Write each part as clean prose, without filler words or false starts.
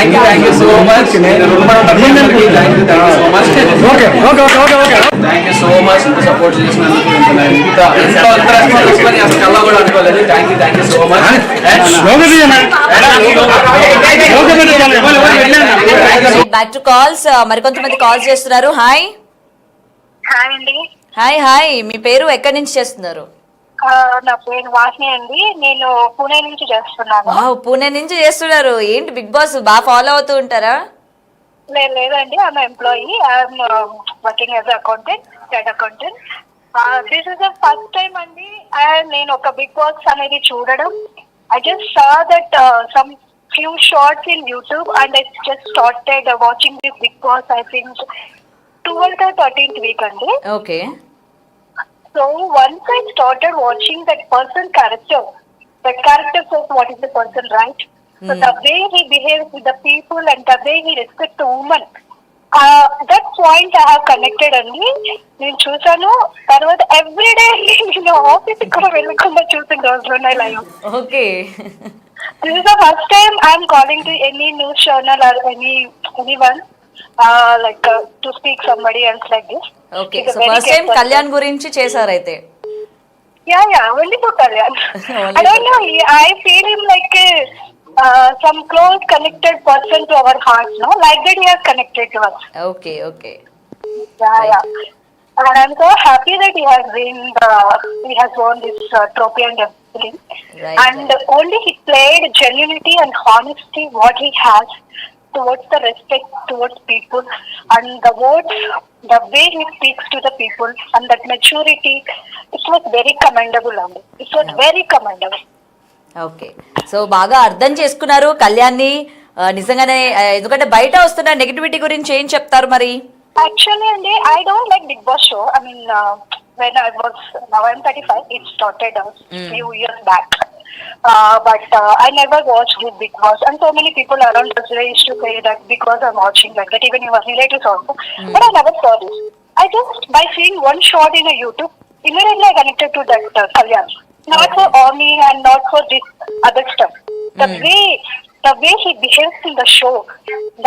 Thank you so much. Thank you so much support చేసినందుకు. కల్లా కూడా అనుకోలేదు. Thank you so much. Back two calls. మరికొంతమంది calls చేస్తున్నారు. హాయ్ హాయ్ అండి. హాయ్ మీ పేరు ఎక్కడి నుంచి చేస్తున్నారు? నా పేరు వాసిని అండి. నేను పూణే నుంచి చేస్తున్నాను. పూణే నుంచి చేస్తున్నారు. ఏంటి బిగ్ బాస్ బాగా ఫాలో అవుతూ ఉంటారా? లేదండి, I'm employee. I'm working as accountant, state accountant. This is the first time అండి నేను ఒక బిగ్ బాస్ అనేది చూడడం. I just saw that some few shorts in YouTube and I just started watching this Big Boss, I think 12th or 13th week andi. Okay. So once I started watching that person character, that character says what is the person, right? So the way he behaves with the people and the way he respects the woman, that point I have connected andi. నేను చూసాను. తర్వాత everyday నేను office కూడా వెళ్ళకుండా చూసిన రోజులు ఉన్నాయి live. Okay. This is the first time I am calling to any news channel or anyone to speak somebody else like this. Okay, so first time Kalyan గురించి చేశారు అయితే. Yeah, only for Kalyan. I don't know, I feel him like some close connected person to our hearts, no? Like that he has connected to us. Okay. Yeah. And I'm so happy that he has won this trophy and everything. And only he played genuinity and honesty what he has towards the respect towards people and the words, the way he speaks to the people and that maturity. It was very commendable. It was very commendable. Okay, so బాగా అర్థం చేసుకున్నారు కళ్యాణ్ని నిజంగానే. ఎందుకంటే బయట వస్తున్న negativity గురించి ఏం చెప్తారు మరి? Actually, I don't like Big Boss show. I mean, when now I'm 35, it started a few years back. But I never watched this Big Boss. And so many people around us used to say that because I'm watching like that, even your relatives also. But I never saw this. I just, by seeing one shot in a YouTube, immediately I connected to that Kalyan. Not for army and not for this other stuff. The way he behaves in the show,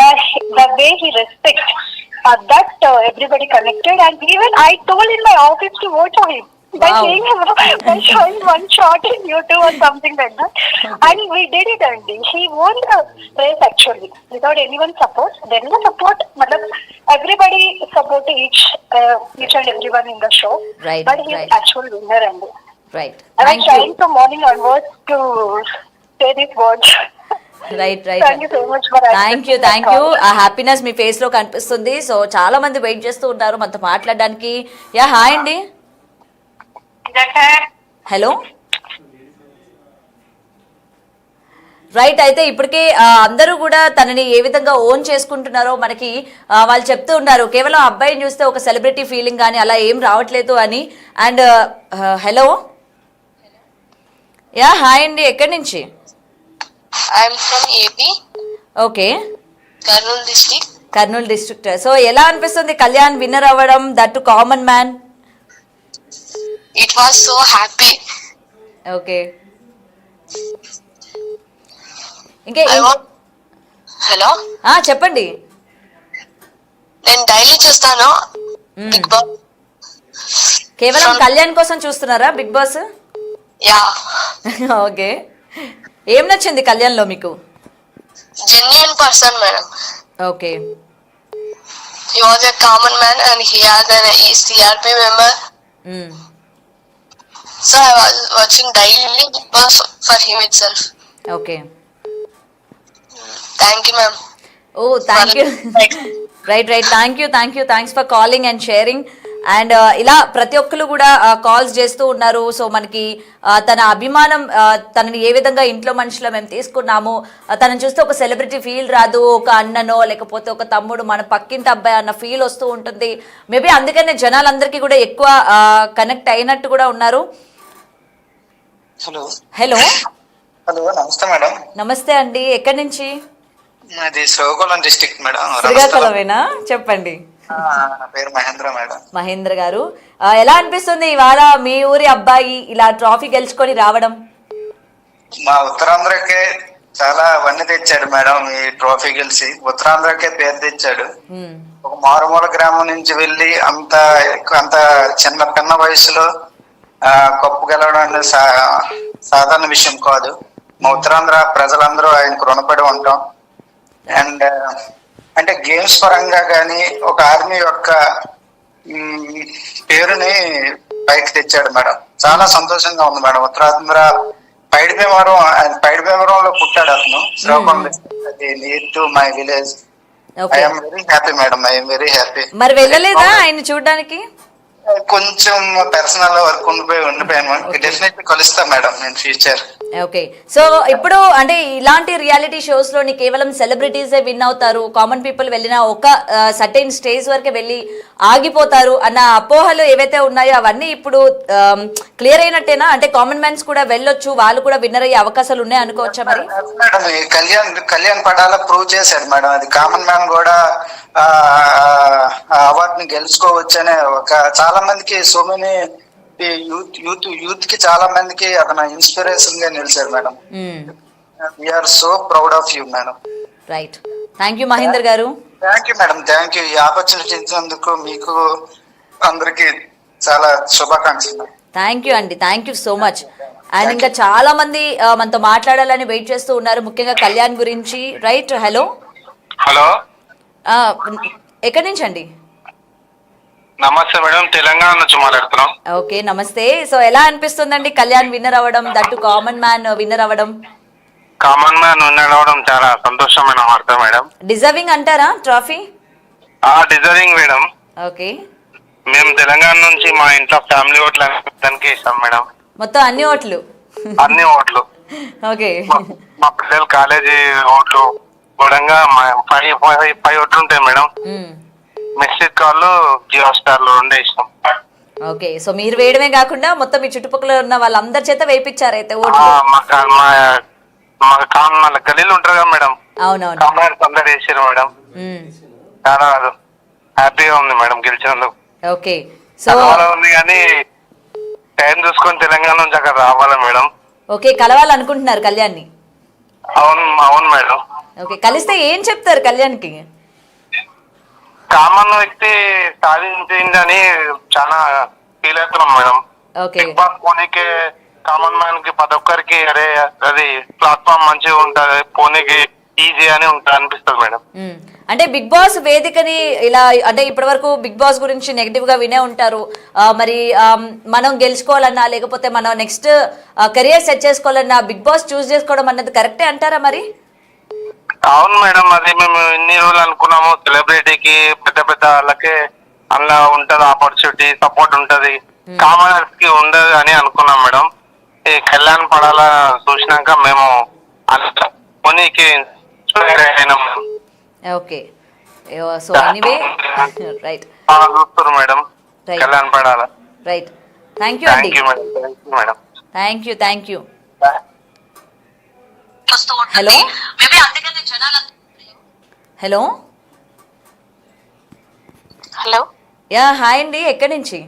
the way he respects, that everybody connected. And even I told in my office to vote for him by showing one shot in YouTube or something like that. And we did it, and he won the race actually without anyone's support. There is a support, everybody supported each and everyone in the show. Right, but he is actual winner. And right. I was trying from morning onwards to say these words. Right. Thank you so much for thank you. ఆ happiness మీ face లో కనిపిస్తుంది. So చాలా మంది wait చేస్తూ ఉంటారు మనతో మాట్లాడడానికి. Hi అండి. హలో. రైట్, అయితే ఇప్పటికే అందరూ కూడా తనని ఏ విధంగా ఓన్ చేసుకుంటున్నారో మనకి వాళ్ళు చెప్తూ ఉన్నారు. కేవలం అబ్బాయిని చూస్తే ఒక సెలబ్రిటీ ఫీలింగ్ కానీ అలా ఏం రావట్లేదు అని. And hello. హాయ్ అండి, ఎక్కడి నుంచి? I'm from AP. Okay. Kurnool district. So ఎలా అనిపిస్తుంది కళ్యాణ్ విన్నర్ అవ్వడం, that common man? It was so happy. Okay. ఇంకా హలో, చెప్పండి. నేను డైలీ చూస్తాను బిగ్ బాస్. కేవలం కళ్యాణ్ కోసం చూస్తున్నారా బిగ్ బాస్? యా. ఓకే. ఏం నచ్చింది కళ్యాణ్ లో మీకు? Genuine person madam. Okay. He was a common man and he had an CRP member. So I was watching daily Big Boss for him itself. Okay. Thank you, ma'am. Oh, thank you. Right. Thank you. Thanks for calling and sharing. And ఇలా ప్రతి ఒక్కరు కూడా calls చేస్తూ ఉన్నారు. So మనకి తన అభిమానం, తనని ఏ విధంగా ఇంట్లో మనుషులు మేము తీసుకున్నాము, తనని చూస్తే ఒక సెలబ్రిటీ ఫీల్ రాదు, ఒక అన్ననో లేకపోతే ఒక తమ్ముడు, మన పక్కింటి అబ్బాయి అన్న ఫీల్ వస్తూ ఉంటుంది. మేబీ అందుకనే జనాలందరికీ కూడా ఎక్కువ కనెక్ట్ అయినట్టు కూడా ఉన్నారు. హలో. నమస్తే మేడం. నమస్తే అండి, ఎక్కడి నుంచి? Srikakulam district madam. శ్రీకాకుళమేనా? చెప్పండి. నా పేరు మహేంద్ర మేడం. మహేంద్ర గారు, ఎలా అనిపిస్తుంది ఇవాళ మీ ఊరి అబ్బాయి ఇలా ట్రాఫీ గెలుచుకొని రావడం? మా ఉత్తరాంధ్రకే చాలా వన్నె తెచ్చాడు మేడం ఈ ట్రోఫీ గెలిచి. ఉత్తరాంధ్రకే పేరు తెచ్చాడు. ఒక మారుమూల గ్రామం నుంచి వెళ్ళి అంత చిన్న వయసులో కప్పు గెలవడం అనేది సాధారణ విషయం కాదు. మా ఉత్తరాంధ్ర ప్రజలందరూ ఆయనకు రుణపడి ఉంటాం. అండ్ అంటే గేమ్స్ పరంగా కానీ ఒక ఆర్మీ యొక్క పేరుని పైకి తెచ్చాడు మేడం. చాలా సంతోషంగా ఉంది మేడం. ఉత్తరాంధ్ర పైడిభీమవరంలో పుట్టాడు అతను. Srikakulam near to my village. I'm very happy madam. I'm very happy. మరి వెళ్ళలేదా ఆయన చూడడానికి? కొంచెం పర్సనల్ వర్క్ ఉండిపోయాను. డెఫినెట్లీ కలుస్తా మేడం నేను ఫ్యూచర్. ఓకే, సో ఇప్పుడు అంటే ఇలాంటి రియాలిటీ షోస్ లోని కేవలం సెలబ్రిటీసే విన్ అవుతారు, కామన్ పీపుల్ వెళ్ళిన ఒక సర్టెన్ స్టేజ్ వరకే వెళ్ళి ఆగిపోతారు అన్న అపోహలు ఏవైతే ఉన్నాయో అవన్నీ ఇప్పుడు క్లియర్ అయినట్టేనా? అంటే కామన్ మ్యాన్స్ కూడా వెళ్ళొచ్చు, వాళ్ళు కూడా విన్నర్ అయ్యే అవకాశాలు ఉన్నాయి అనుకోవచ్చా? మరి మేడం కళ్యాణ్ పడాల ప్రూవ్ చేశాడు మేడం. అది కామన్ మ్యాన్ కూడా అవార్డు ని గెలుచుకోవచ్చు అనే చాలా మందికి సో మెనీ యూత్ కి చాలా మందికి అతను ఇన్స్పిరేషన్ గా నిలిచారు madam. We're so proud of you madam. Right, thank you Mahender గారు. Thank you madam. Thank you. ఈ ఆపర్చునిటీ ఇచ్చినందుకు మీకు అందరికి చాలా శుభాకాంక్షలు. థ్యాంక్ యూ అండి, thank you so much. And ఇంకా చాలా మంది మనతో మాట్లాడాలని వెయిట్ చేస్తూ ఉన్నారు, ముఖ్యంగా కళ్యాణ్ గురించి. రైట్, హలో హలో, ఎక్కడి నుంచి అండి? నమస్తే మేడం, తెలంగాణ నుంచి మాట్లాడుతున్నాం. ఓకే, నమస్తే. సో ఎలా అనిపిస్తుందండి కళ్యాణ్ విన్నర్ అవ్వడం, దట్టు కామన్ మ్యాన్ విన్నర్ అవ్వడం? కామన్ మ్యాన్ విన్నర్ అవ్వడం చాలా సంతోషమైన వార్త మేడం. డిజర్వింగ్ అంటారా ట్రోఫీ? Deserving madam. ఓకే, మేము తెలంగాణ నుంచి మా ఇంట్లో ఫ్యామిలీ ఓట్లు దానికి ఇస్తాం మేడం. మొత్తం అన్ని ఓట్లు? అన్ని ఓట్లు. ఓకే, మా పిల్లలు కాలేజీ ఓట్లు కూడా 5 ఓట్లు ఉంటాయి మేడం. మెస్సిడ్ కాల్ జియో స్టార్ లో ఉండే ఇష్టం. ఓకే, సో మీరు వేయడమే కాకుండా మొత్తం మీ చుట్టుపక్కల ఉన్న వాళ్ళందరి చేత వేయించారు అయితే ఓట్లు? మా గలీలు ఉంటారు కదా మేడం, అవునవును, కాంగ్రెస్ అందరు వేసారు మేడం. చాలా హ్యాపీగా ఉంది మేడం గెలిచినందుకు. ఓకే, సో ఉంది కానీ టైం చూసుకొని తెలంగాణ నుంచి అక్కడ రావాలి మేడం. ఓకే, కలవాలనుకుంటున్నారు కళ్యాణ్ని? అవును మేడం. ఓకే, కలిస్తే ఏం చెప్తారు కళ్యాణ్కి? కామన్ వ్యక్తి సాధించిందని చాలా ఫీల్ అవుతున్నాం మేడం. బిగ్ బాస్ పోనీకి కామన్ మ్యాన్ కి ప్రతి ఒక్కరికి అరే అది ప్లాట్ఫామ్ మంచిగా ఉంటది, పోనీకి ఈజీ అని అనిపిస్తుంది మేడం. అంటే బిగ్ బాస్ వేదికని ఇలా అంటే ఇప్పటి వరకు బిగ్ బాస్ గురించి నెగిటివ్ గా వినే ఉంటారు. మరి మనం గెలుచుకోవాలన్నా లేకపోతే మనం నెక్స్ట్ కెరియర్ సెట్ చేసుకోవాలన్నా బిగ్ బాస్ చూస్ చేసుకోవడం అన్నది కరెక్టే అంటారా మరి? అవును మేడం, అది మేము ఇన్ని రోజులు అనుకున్నాము సెలబ్రిటీకి పెద్ద పెద్ద వాళ్ళకి అలా ఉంటది ఆపర్చునిటీ, సపోర్ట్ ఉంటది, కామనర్స్ కి ఉండదు అని అనుకున్నాం మేడం. ఈ కళ్యాణ్ పడాల చూసినాక మేము కొనికి అయినాం. ఓకే, సో ఎనీవే రైట్, చూస్తారు madam Kalyan Padala. Right, thank you అండి. Madam thank you. Hello hello hello, ya hi అండి, ఎక్కడి నుంచి?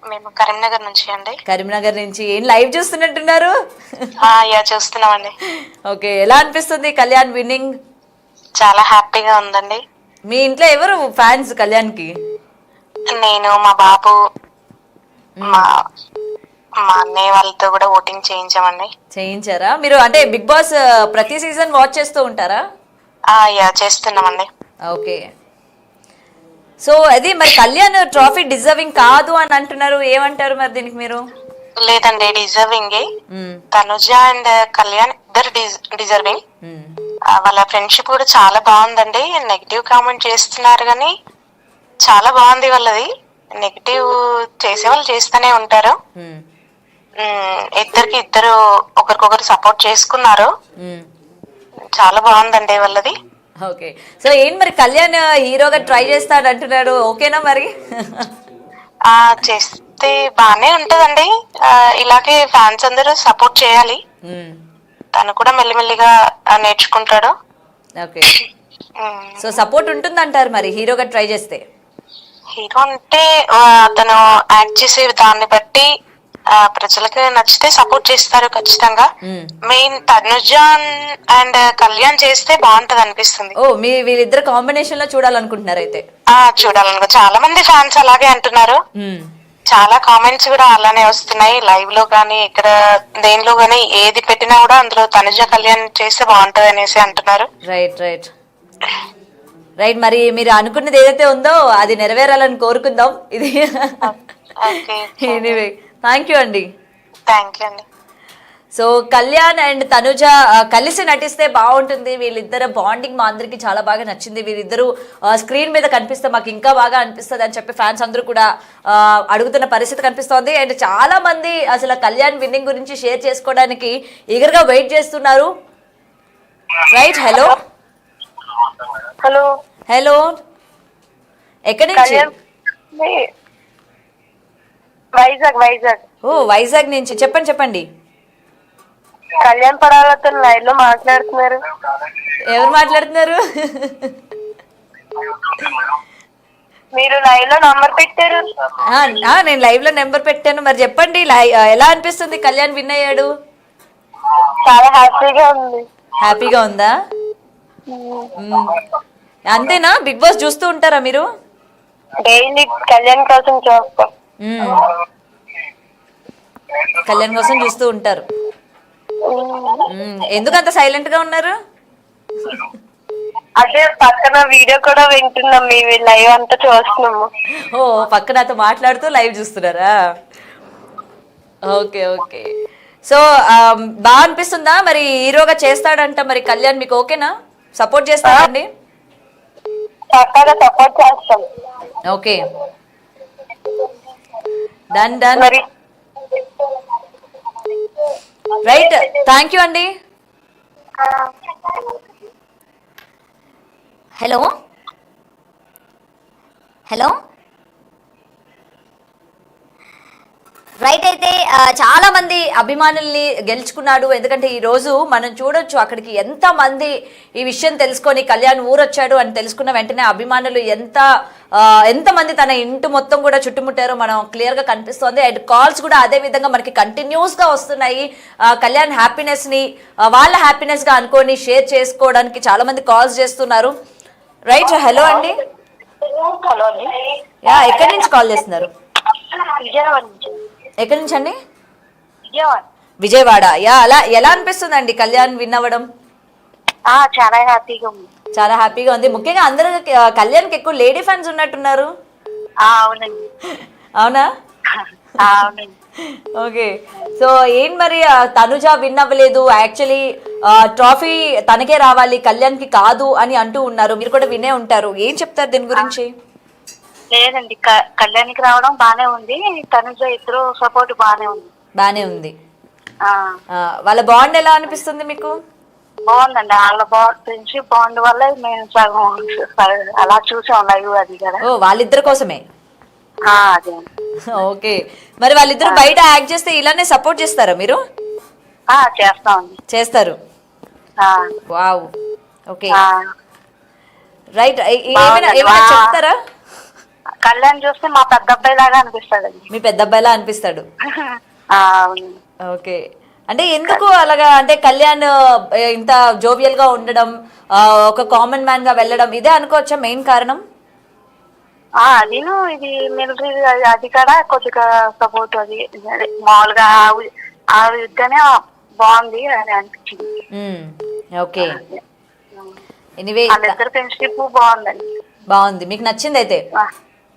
మేము కరీంనగర్ నుంచి అండి. కరీంనగర్ నుంచి. ఏం లైవ్ చూస్తున్నట్టున్నారు? చూస్తున్నామండి. ఓకే, ఎలా అనిపిస్తుంది కళ్యాణ్ విన్నింగ్? చాలా హ్యాపీగా ఉందండి. మీ ఇంట్లో ఎవరు ఫ్యాన్స్ కళ్యాణ్కి? నేను, మా బాబు, మా అన్నయ్య వాళ్ళతో కూడా ఓటింగ్ చేయించామండి. చేయించారా మీరు? అంటే బిగ్ బాస్ ప్రతి సీజన్ వాచ్ చేస్తూ ఉంటారా? చేస్తున్నామండి. ఓకే, సో అది మరి కళ్యాణ్ ట్రోఫీ డిజర్వింగ్ కాదు అని అంటున్నారు, ఏమంటారు మరి దీనికి మీరు? లేదండి, డిజర్వింగ్. తనుజ అండ్ కళ్యాణ్ ఇద్దరు డిజర్వింగ్. వాళ్ళ ఫ్రెండ్షిప్ కూడా చాలా బాగుందండి. నెగిటివ్ కామెంట్ చేస్తున్నారు కానీ చాలా బాగుంది వాళ్ళది. నెగిటివ్ చేసే వాళ్ళు చేస్తూనే ఉంటారు. ఇద్దరు ఒకరికొకరు సపోర్ట్ చేసుకున్నారు. చాలా బాగుందండి వాళ్ళది. ఓకే, సో ఏం మరి కళ్యాణ్ హీరోగా ట్రై చేస్తాడు అంటున్నాడు, ఓకేనా మరి? చేస్తే బానే ఉంటదండి. ఇలాగే ఫ్యాన్స్ అందరూ సపోర్ట్ చేయాలి. తను కూడా మెల్లిమెల్లిగా నేర్చుకుంటాడు. ఓకే, సో సపోర్ట్ ఉంటుందంటారు మరి హీరోగా ట్రై చేస్తే? హీరో అంటే అతను యాక్ట్ చేసే దాన్ని బట్టి ప్రజలకు నచ్చితే సపోర్ట్ చేస్తారు ఖచ్చితంగా. మెయిన్ తనుజ అండ్ కళ్యాణ్ చేస్తే బాగుంటది అనిపిస్తుంది. ఓ వీళ్ళిద్దరు కాంబినేషన్ లో చూడాలనుకుంటున్నారు అయితే. చూడాలనుకో, చాలా మంది ఫ్యాన్స్ అలాగే అంటున్నారు. చాలా కామెంట్స్ కూడా అలానే వస్తున్నాయి, లైవ్ లో గానీ ఇక్కడ దేనిలో గానీ ఏది పెట్టినా కూడా అందులో తనుజ కళ్యాణ్ చేస్తే బాగుంటది అనేసి అంటున్నారు. Right right right. మరి మీరు అనుకున్నది ఏదైతే ఉందో అది నెరవేరాలని కోరుకుందాం. ఇది ఎనీవే థ్యాంక్ యూ అండి. థ్యాంక్ యూ అండి. సో కళ్యాణ్ అండ్ తనుజ కలిసి నటిస్తే బాగుంటుంది. వీళ్ళిద్దరు బాండింగ్ మా అందరికి చాలా బాగా నచ్చింది. వీళ్ళిద్దరూ స్క్రీన్ మీద కనిపిస్తే మాకు ఇంకా బాగా అనిపిస్తుంది అని చెప్పి ఫ్యాన్స్ అందరూ కూడా అడుగుతున్న పరిస్థితి కనిపిస్తోంది. అండ్ చాలా మంది అసలు కళ్యాణ్ విన్నింగ్ గురించి షేర్ చేసుకోవడానికి ఈగర్గా వెయిట్ చేస్తున్నారు. రైట్. హలో హలో హలో, ఎక్కడి నుంచి? వైజాగ్. ఓ వైజాగ్ నుంచి. చెప్పండి చెప్పండి. కళ్యాణ్ పడాలతో లైవ్ లో మాట్లాడుతున్నారు. ఎవరు మాట్లాడుతున్నారు? మీరు లైవ్ లో నంబర్ పెట్టారు. నేను లైవ్ లో నెంబర్ పెట్టాను. మరి చెప్పండి, ఎలా అనిపిస్తుంది కళ్యాణ్ విన్ అయ్యాడు? చాలా హ్యాపీగా ఉంది. హ్యాపీగా ఉందా? అంతేనా? బిగ్ బాస్ చూస్తూ ఉంటారా మీరు? డైలీ కళ్యాణ్ కోసం చూస్తాం. కళ్యాణ్ కోసం చూస్తూ ఉంటారు. ఎందుకు అంత సైలెంట్ గా ఉన్నారు? అదే పక్కన వీడియో కూడా వింటున్నాం, మేము లైవ్ అంతా చూస్తున్నాము. ఓ పక్కన నాతో మాట్లాడుతూ లైవ్ చూస్తున్నారా? Okay okay. సో బాగా అనిపిస్తుందా? మరి హీరోగా చేస్తాడంట మరి కళ్యాణ్, మీకు ఓకేనా? సపోర్ట్ చేస్తాడండి? పక్కగా సపోర్ట్ చేస్తాం. Okay done done. Right, thank you అండి. Hello hello. రైట్. అయితే చాలా మంది అభిమానుల్ని గెలుచుకున్నాడు. ఎందుకంటే ఈ రోజు మనం చూడొచ్చు అక్కడికి ఎంత మంది ఈ విషయం తెలుసుకొని కళ్యాణ్ ఊరొచ్చాడు అని తెలుసుకున్న వెంటనే అభిమానులు ఎంతమంది తన ఇంటి మొత్తం కూడా చుట్టుముట్టారో మనం క్లియర్ గా కనిపిస్తోంది. అండ్ కాల్స్ కూడా అదే విధంగా మనకి కంటిన్యూస్ గా వస్తున్నాయి. కళ్యాణ్ హ్యాపీనెస్ ని వాళ్ళ హ్యాపీనెస్ గా అనుకొని షేర్ చేసుకోవడానికి చాలా మంది కాల్స్ చేస్తున్నారు. రైట్. హలో అండి. ఎక్కడి నుంచి కాల్ చేస్తున్నారు? ఎక్కడి నుంచి అండి? విజయవాడ. ఎలా అనిపిస్తుందండి కళ్యాణ్ విన్ అవ్వడం? చాలా హ్యాపీగా ఉంది. చాలా హ్యాపీగా ఉంది. ముఖ్యంగా అందరూ కళ్యాణ్కి ఎక్కువ లేడీ ఫ్యాన్స్ ఉన్నట్టున్నారు. అవునండి. అవునా? అవునండి. ఓకే. సో ఏం మరి తనుజ విన్ అవ్వలేదు, యాక్చువల్లీ ట్రోఫీ తనకే రావాలి కళ్యాణ్కి కాదు అని అంటూ ఉన్నారు. మీరు కూడా వినే ఉంటారు, ఏం చెప్తారు దీని గురించి? లేదండి, కళ్యాణ్కి రావడం బానే ఉంది. తనుజ ఇద్దరు సపోర్ట్ బానే ఉంది. వాళ్ళ బాండ్ ఎలా అనిపిస్తుంది మీకు? బాగుందండి. వాళ్ళ ఫ్రెండ్షిప్ బాండ్ వల్ల మేము సగం అలా చూసాం లైవ్ అది కదా. ఓ వాళ్ళిద్దరి కోసమే. అదే. ఓకే. మరి వాళ్ళిద్దరు బయట యాక్ట్ చేస్తే ఇలానే సపోర్ట్ చేస్తారా మీరు? చేస్తామండి. చేస్తారు. వావ్. ఓకే. రైట్. ఏమైనా చెప్తారా? కళ్యాణ్ చూస్తే మా పెద్ద అబ్బాయి లాగా అనిపిస్తాడండి. మీ పెద్ద అబ్బాయిలా అనిపిస్తాడు. ఓకే. అంటే ఎందుకు అలాగా? అంటే కళ్యాణ్ ఇంత జోవియల్ గా ఉండడం, ఒక కామన్ మ్యాన్ గా వెళ్ళడం, ఇదే అనుకోవచ్చా మెయిన్ కారణం? అదిను ఇది మిలిటరీ అది కూడా కొద్దిగా సపోర్ట్, అది మామూలుగా ఆ యుద్ధనే బాగుంది అని అనిపించింది. ఓకే. ఎనీవే వాళ్ళిద్దరు ఫ్రెండ్షిప్ బాగుంది. మీకు నచ్చింది అయితే?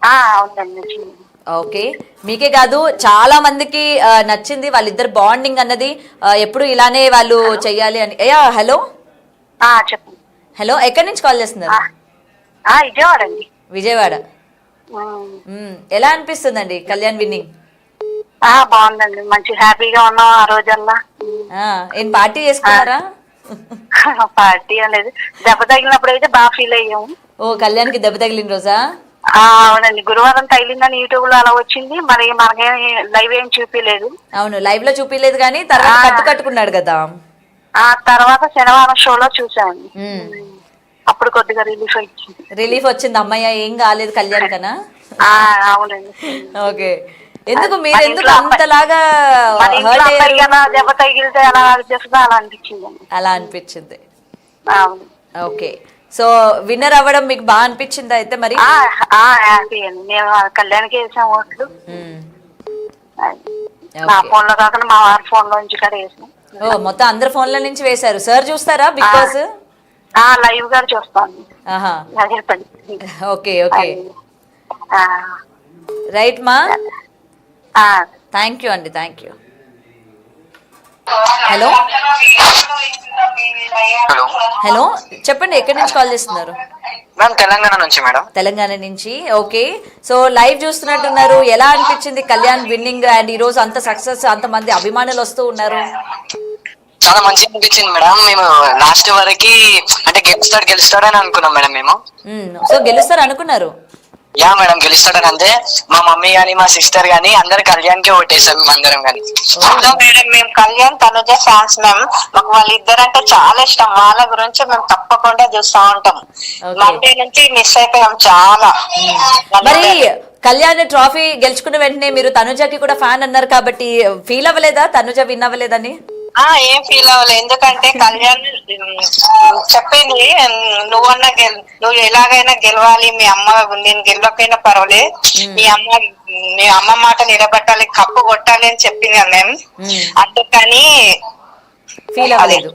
అవునండి, నచ్చింది. ఓకే. మీకే కాదు చాలా మందికి నచ్చింది వాళ్ళిద్దరు బాండింగ్ అన్నది. ఎప్పుడు ఇలానే వాళ్ళు చెయ్యాలి అని. హలో చెప్పండి. హలో, ఎక్కడి నుంచి కాల్ చేస్తున్నారు? విజయవాడ అండి. విజయవాడ. ఎలా అనిపిస్తుందండి కళ్యాణ్ విన్నింగ్? బాగుందండి, మంచి హ్యాపీగా ఉన్నాం ఆ రోజల్లా. ఏం పార్టీ చేసుకున్నారా? పార్టీ అనేది దెబ్బ తగిలినప్పుడు అయితే బాగా ఫీల్ అయ్యాము. ఓ కళ్యాణ్కి దెబ్బ తగిలిన రోజా? అవునండి, గురువారం తగిలిందని యూట్యూబ్ లో అలా వచ్చింది. మరి మనకేం లైవ్ ఏం చూపించలేదు. అవును, లైవ్ లో చూపించలేదు కానీ తర్వాత కట్టుకున్నాడు కదా. ఆ తర్వాత శనివారం షోలో చూసామండి. అప్పుడు కొద్దిగా రిలీఫ్ వచ్చింది. అమ్మయ్య ఏం కాలేదు కళ్యాణ్ కన్నా. అవునండి. ఓకే. ఎందుకు మీరు మన ఎందుకు ఇంట్లో అంతలాగా మన ఇంట్లో హర్ట్ అబ్బాయికి అయ్యారు? అలా దెబ్బ తగిలితే అలా చేస్తుందో అలా అనిపించిందండి. అలా అనిపించింది. అవును. ఓకే, సో విన్నర్ అవ్వడం మీకు బాగా అనిపించింది అయితే మరి? హ్యాపీ అండి. మేము కళ్యాణ్కి వేసాం ఓట్లు. మ్మ్. నా ఓకే. ఫోన్ లో కాకుండా మా వారి ఫోన్ లోంచి కూడా వేసాం. ఓ, మొత్తం అందరి ఫోన్ల నుంచి వేశారు. సార్ చూస్తారా బిగ్ బాస్? లైవ్ గా చూస్తాను. ఆహా, అదే పని. ఓకే ఓకే, ఆ, రైట్ మా, ఆ. థ్యాంక్ యూ అండి, thank you. Hello hello hello, చెప్పండి, ఎక్కడి నుంచి కాల్ చేస్తున్నారు? మ్యామ్ తెలంగాణ నుంచి మేడం. తెలంగాణ నుంచి. ఓకే, సో లైవ్ చూస్తున్నట్టున్నారు. ఎలా అనిపించింది కళ్యాణ్ విన్నింగ్ అండ్ ఈ రోజు అంత సక్సెస్, అంత మంది అభిమానులు వస్తూ ఉన్నారు? చాలా మంచిగా అనిపించింది మేడం. మేము లాస్ట్ వరకు అంటే గెలుస్తాడని అనుకున్నాం మేడం మేము. సో గెలుస్తారు అనుకున్నారు? యా మేడం, గెలుస్తాడని. అంతే, మా మమ్మీ గానీ మా సిస్టర్ గానీ అందరు కళ్యాణ్కి ఓటేసాం మేము అందరం కానీ. మేడం మేము కళ్యాణ్ తనుజ ఫ్యాన్స్ మ్యామ్. మాకు వాళ్ళిద్దరంటే చాలా ఇష్టం. వాళ్ళ గురించి మేము తప్పకుండా చూస్తూ ఉంటాం. Okay. మండే నుంచి మిస్ అయిపోయాం చాలా. మరి కళ్యాణ్ ట్రాఫీ గెలుచుకున్న వెంటనే మీరు తనుజకి కూడా ఫ్యాన్ అన్నారు కాబట్టి ఫీల్ అవ్వలేదా తనుజ విన్ అవ్వలేదని? ఏం ఫీల్ అవ్వలేదు. ఎందుకంటే కళ్యాణ్ చెప్పింది, నువ్వు ఎలాగైనా గెలవాలి, మీ అమ్మ నేను గెలవకపోయినా పర్వాలేదు, మీ అమ్మ మాట నిలబెట్టాలి, కప్పు కొట్టాలి అని చెప్పింది మేము. అందుకని ఫీల్ అవ్వలేదు.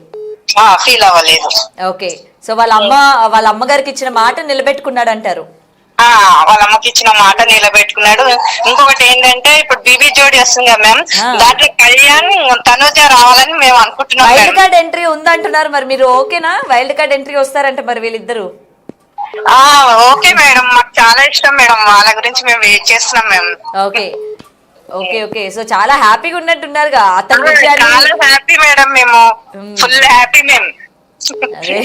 ఫీల్ అవ్వలేదు. ఓకే, సో వాళ్ళ అమ్మగారికి ఇచ్చిన మాట నిలబెట్టుకున్నాడు అంటారు? వాళ్ళ అమ్మకి ఇచ్చిన మాట నిలబెట్టుకున్నాడు. ఇంకొకటి ఏంటంటే ఇప్పుడు బీబీ జోడి వస్తుంది కదా మ్యామ్, దాంట్లో కళ్యాణ్ తనుజ రావాలని మేము అనుకుంటున్నాం. వైల్డ్ కార్డ్ ఎంట్రీ ఉందంటున్నారు, మరి మీరు ఓకేనా? వైల్డ్ కార్డ్ ఎంట్రీ వస్తారంట మరి వీళ్ళిద్దరు? ఓకే మేడం, మాకు చాలా ఇష్టం మేడం. వాళ్ళ గురించి మేము వెయిట్ చేస్తున్నాం మేము. ఓకే ఓకే ఓకే, సో చాలా హ్యాపీగా ఉన్నట్టున్నారుగా అతను చాలా హ్యాపీ మేడం, మేము ఫుల్ హ్యాపీ మేము. అదే,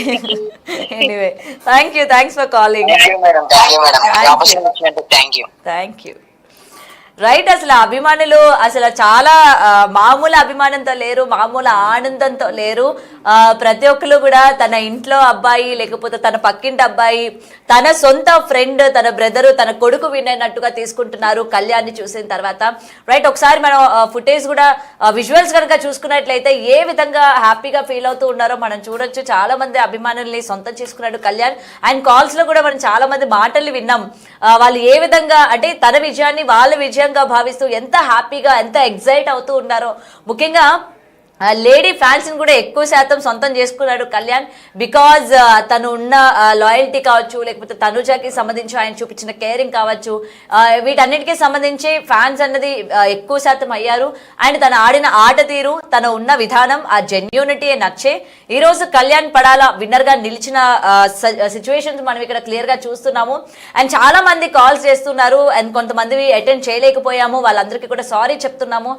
anyway, thanks for calling. Thank you. Right, అసలు అభిమానులు అసలు చాలా మామూలు అభిమానంతో లేరు, మామూలు ఆనందంతో లేరు. ప్రతి ఒక్కరు కూడా తన ఇంట్లో అబ్బాయి, లేకపోతే తన పక్కింటి అబ్బాయి, తన సొంత ఫ్రెండ్, తన బ్రదరు, తన కొడుకు విన్నట్టుగా తీసుకుంటున్నారు కళ్యాణ్ని చూసిన తర్వాత. రైట్, ఒకసారి మనం ఫుటేజ్ కూడా విజువల్స్ కనుక చూసుకున్నట్లయితే ఏ విధంగా హ్యాపీగా ఫీల్ అవుతూ ఉన్నారో మనం చూడొచ్చు. చాలా మంది అభిమానుల్ని సొంతం చేసుకున్నాడు కళ్యాణ్. అండ్ కాల్స్ లో కూడా మనం చాలా మంది మాటలు విన్నాం. వాళ్ళు ఏ విధంగా అంటే తన విజయాన్ని వాళ్ళ విజయంగా భావిస్తూ ఎంత హ్యాపీగా, ఎంత ఎగ్జైట్ అవుతూ ఉన్నారో. ముఖ్యంగా లేడీ ఫ్యాన్స్ ని కూడా ఎక్కువ శాతం సొంతం చేసుకున్నాడు కళ్యాణ్. బికాజ్ తను ఉన్న లాయల్టీ కావచ్చు, లేకపోతే తనుజకి సంబంధించి ఆయన చూపించిన కేరింగ్ కావచ్చు, వీటన్నిటికీ సంబంధించి ఫ్యాన్స్ అన్నది ఎక్కువ శాతం అయ్యారు. అండ్ తను ఆడిన ఆట తీరు, తను ఉన్న విధానం, ఆ జెన్యూనిటీ నచ్చే ఈ రోజు కళ్యాణ్ పడాల విన్నర్ గా నిలిచిన సిచ్యువేషన్స్ మనం ఇక్కడ క్లియర్ గా చూస్తున్నాము. అండ్ చాలా మంది కాల్స్ చేస్తున్నారు, అండ్ కొంతమంది అటెండ్ చేయలేకపోయాము, వాళ్ళందరికీ కూడా సారీ చెప్తున్నాము.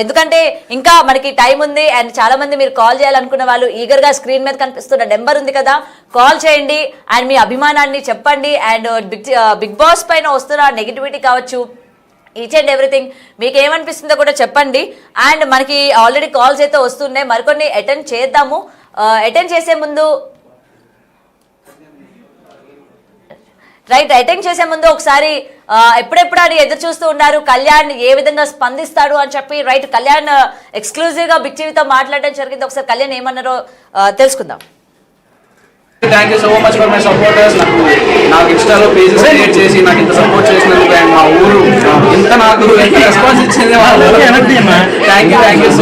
ఎందుకంటే ఇంకా మనకి టైం ఉంది. అండ్ చాలా మంది మీరు కాల్ చేయాలనుకున్న వాళ్ళు ఈగర్ గా స్క్రీన్ మీద కనిపిస్తున్న నెంబర్ ఉంది కదా, కాల్ చేయండి అండ్ మీ అభిమానాన్ని చెప్పండి. అండ్ బిగ్ బాస్ పైన వస్తున్న నెగిటివిటీ కావచ్చు, ఈచ్ అండ్ ఎవ్రీథింగ్ మీకు ఏమనిపిస్తుందో కూడా చెప్పండి. అండ్ మనకి ఆల్రెడీ కాల్స్ అయితే వస్తున్నాయి, మరికొన్ని అటెండ్ చేద్దాము. అటెండ్ చేసే ముందు అటెండ్ చేసే ముందు ఒకసారి ఎప్పుడెప్పుడు అని ఎదురు చూస్తూ ఉన్నారు కళ్యాణ్ ఏ విధంగా స్పందిస్తాడు అని చెప్పి. రైట్, కళ్యాణ్ ఎక్స్క్లూజివ్ గా బిగ్ టీవీతో మాట్లాడడం జరిగింది. ఒకసారి కళ్యాణ్ ఏమన్నారో తెలుసుకుందాం. Thank you so much for my supporters. నాకు ఇన్స్టాలో పేజెస్ క్రియేట్ చేసి నాకు ఇంత సపోర్ట్ చేసినందుకు, అండ్ మా ఊరు ఇంత నాకు ఎంత రెస్పాన్స్ ఇచ్చింది వాళ్ళు. Thank you so